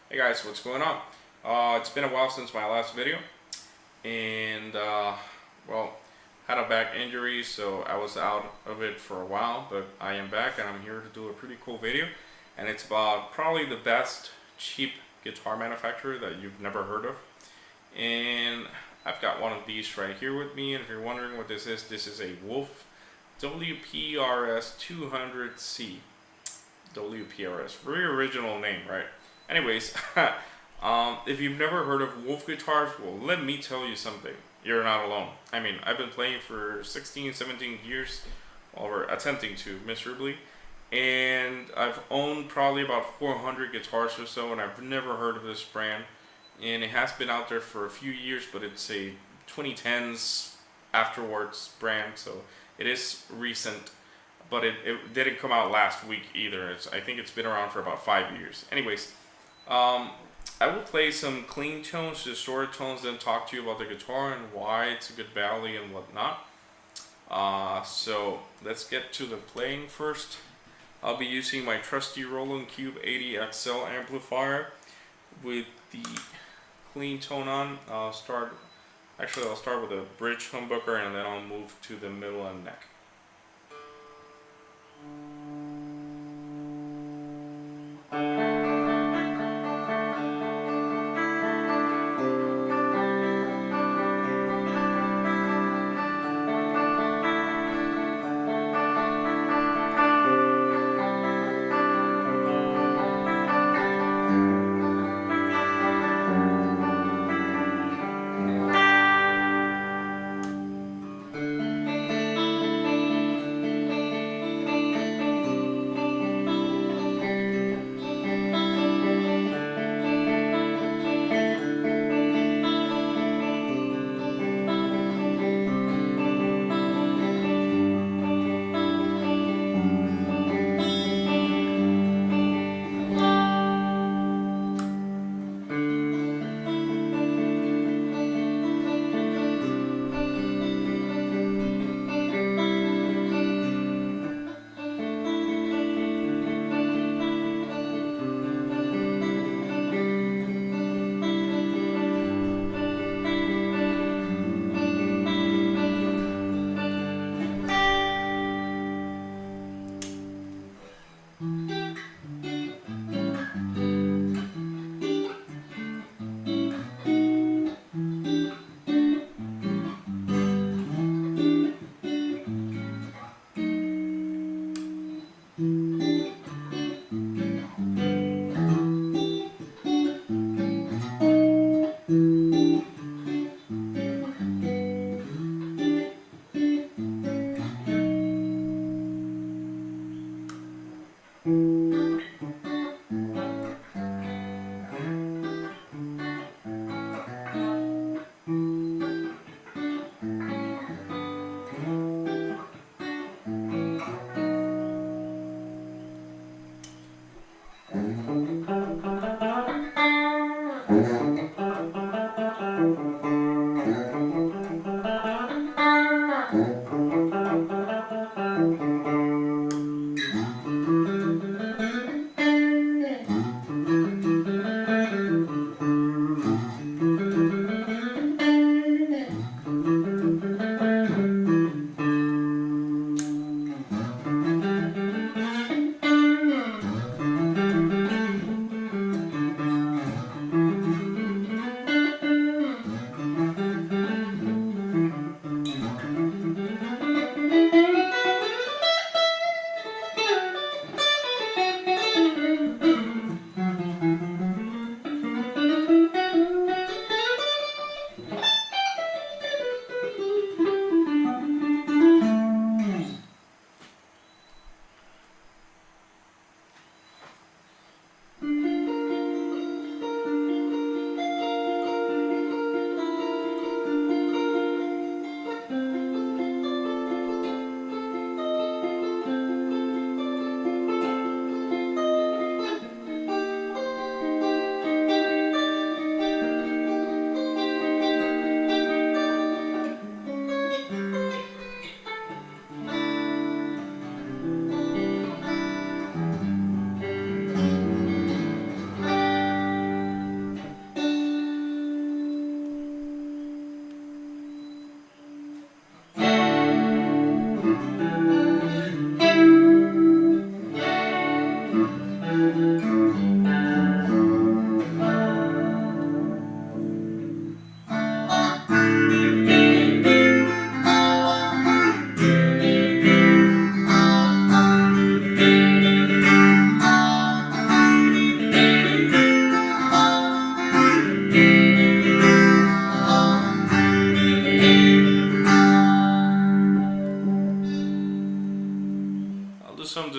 Hey guys, what's going on? It's been a while since my last video, and well, had a back injury, so I was out of it for a while, but I am back and I'm here to do a pretty cool video, and it's about probably the best cheap guitar manufacturer that you've never heard of. And I've got one of these right here with me, and if you're wondering what this is a Wolf WPRS 200C. WPRS, very original name, right? Anyways, if you've never heard of Wolf guitars, well, let me tell you something. You're not alone. I mean, I've been playing for 16, 17 years, or attempting to, miserably, and I've owned probably about 400 guitars or so, and I've never heard of this brand. And it has been out there for a few years, but it's a 2010s afterwards brand, so it is recent, but it didn't come out last week either. I think it's been around for about 5 years. Anyways, I will play some clean tones, distorted tones, then talk to you about the guitar and why it's a good value and whatnot. So let's get to the playing first. I'll be using my trusty Roland Cube 80 XL amplifier with the clean tone on. I'll start with a bridge humbucker and then I'll move to the middle and neck.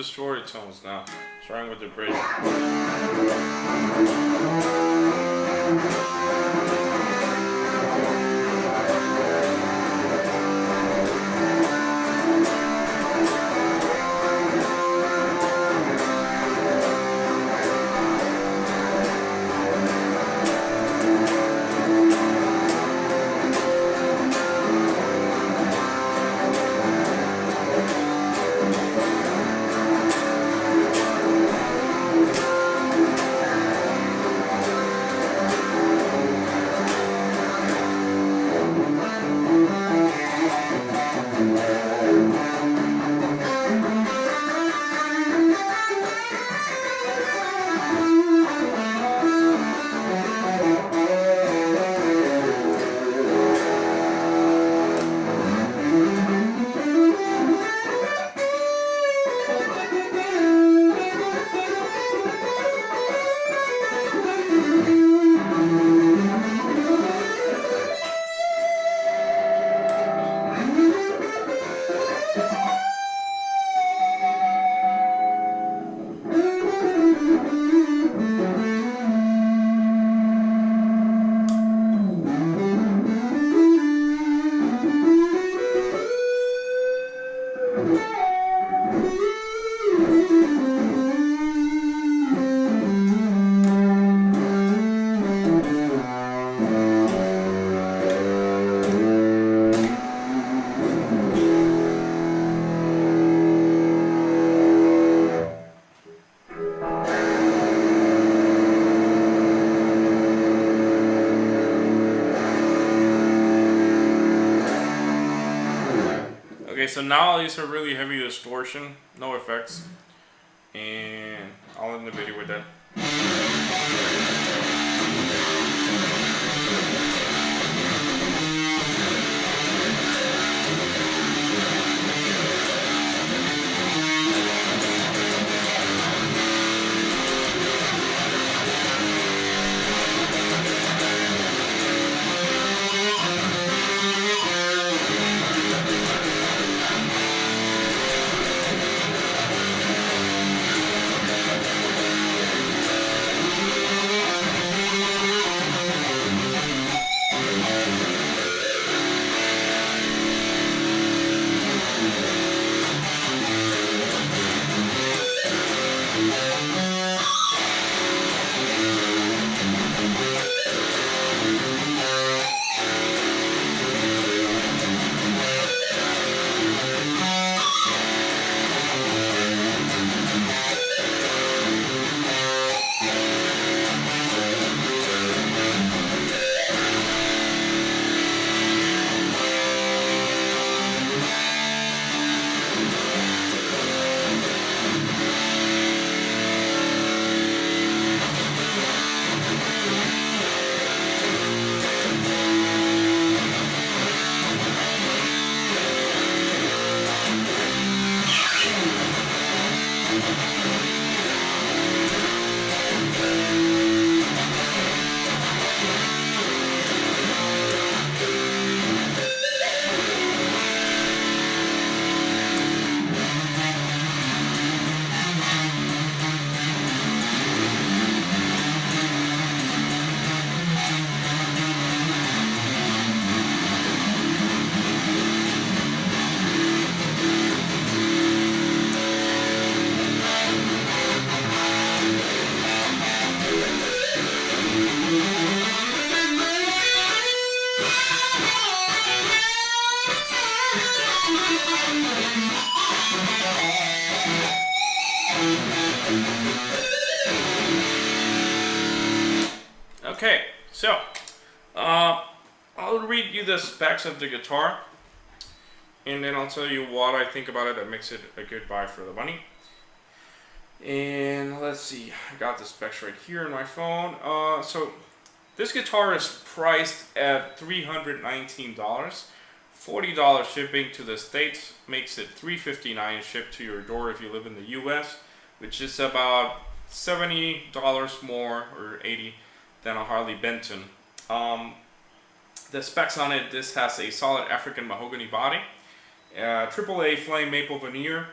distorted tones now, starting with the bridge. Okay, so now I'll use a really heavy distortion, no effects, and I'll end the video with that. Okay, so I'll read you the specs of the guitar, and then I'll tell you what I think about it that makes it a good buy for the money. And let's see, I got the specs right here on my phone. So this guitar is priced at $319. $40 shipping to the States makes it $359 shipped to your door if you live in the US, which is about $70 more or $80 than a Harley Benton. The specs on it: this has a solid African mahogany body, AAA flame maple veneer,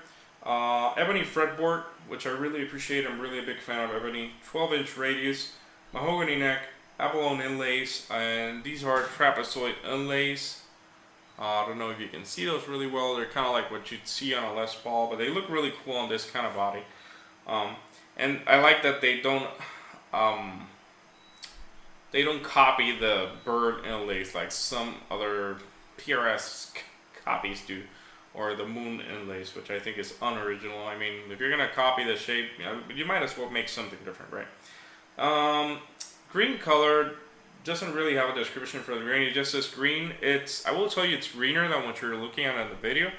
Ebony fretboard, which I really appreciate. I'm really a big fan of ebony. 12-inch radius, mahogany neck, abalone inlays, and these are trapezoid inlays. I don't know if you can see those really well. They're kind of like what you'd see on a Les Paul, but they look really cool on this kind of body. And I like that they don't copy the bird inlays like some other PRS copies do, or the moon inlays, which I think is unoriginal. I mean, if you're gonna copy the shape, you might as well make something different, right? Green color doesn't really have a description for the green. It just says green. I will tell you, it's greener than what you're looking at in the video,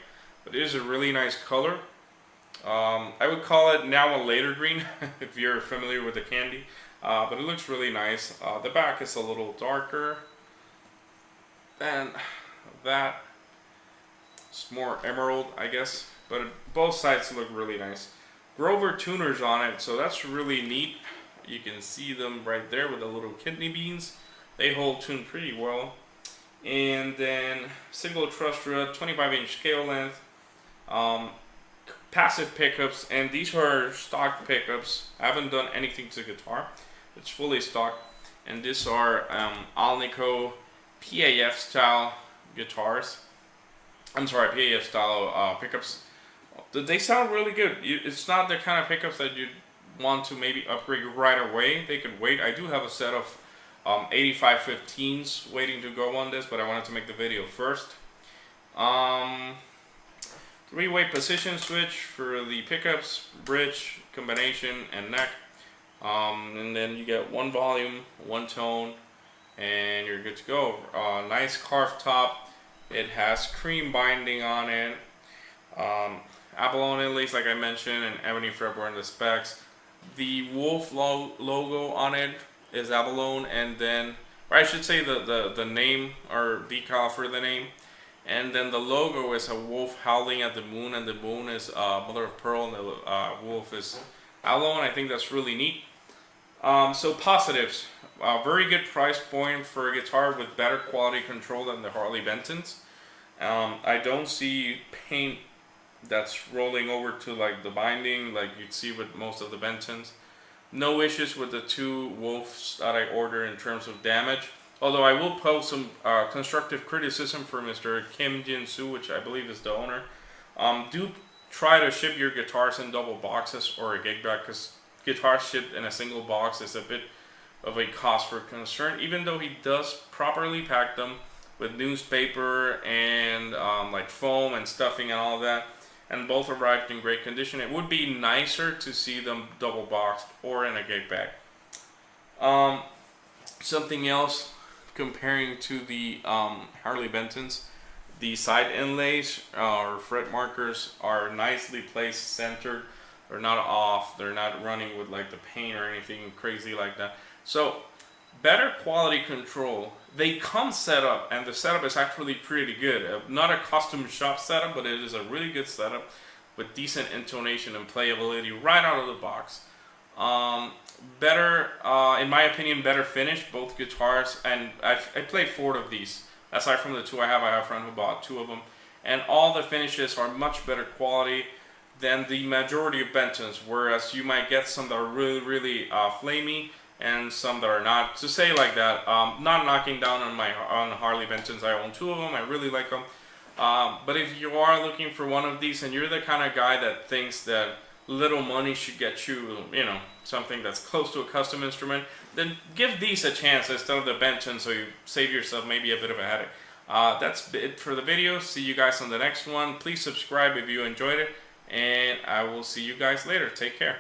but it is a really nice color. I would call it now a later green if you're familiar with the candy, but it looks really nice. The back is a little darker than that. It's more emerald, I guess, but both sides look really nice. Grover tuners on it, so that's really neat. You can see them right there with the little kidney beans. They hold tune pretty well. And then single truss rod, 25-inch scale length, passive pickups, and these are stock pickups. I haven't done anything to the guitar. It's fully stock, and these are Alnico PAF style guitars. I'm sorry, PAF style pickups. They sound really good. It's not the kind of pickups that you want to maybe upgrade right away. They could wait. I do have a set of 8515s waiting to go on this, but I wanted to make the video first. 3-way position switch for the pickups, bridge, combination, and neck. And then you get one volume, one tone, and you're good to go. Nice carved top. It has cream binding on it. Abalone inlays, like I mentioned, and ebony fretboard in the specs. The wolf logo on it is abalone, and then, or I should say the name or decal for the name, and then the logo is a wolf howling at the moon, and the moon is mother of pearl, and the wolf is abalone. I think that's really neat. So positives, very good price point for a guitar with better quality control than the Harley Bentons. I don't see paint that's rolling over to like the binding like you'd see with most of the Bentons. No issues with the two wolves that I ordered in terms of damage. Although I will post some constructive criticism for Mr. Kim Jin-soo, which I believe is the owner. Do try to ship your guitars in double boxes or a gig bag, because guitars shipped in a single box is a bit of a cost for concern, even though he does properly pack them with newspaper and like foam and stuffing and all of that, and both arrived in great condition. It would be nicer to see them double boxed or in a gig bag. Something else, comparing to the Harley Bentons, the side inlays or fret markers are nicely placed, centered. They're not off. They're not running with like the paint or anything crazy like that. So better quality control. They come set up, and the setup is actually pretty good. Not a custom shop setup, but it is a really good setup with decent intonation and playability right out of the box. Better, in my opinion, better finish, both guitars, and I played 4 of these. Aside from the 2 I have a friend who bought 2 of them, and all the finishes are much better quality than the majority of Bentons, whereas you might get some that are really, really flamey, and some that are not. To say like that, not knocking down on Harley Bentons. I own 2 of them. I really like them. But if you are looking for one of these, and you're the kind of guy that thinks that little money should get you, something that's close to a custom instrument, then give these a chance instead of the Benton, so you save yourself maybe a bit of a headache. That's it for the video. See you guys on the next one. Please subscribe if you enjoyed it, and I will see you guys later. Take care.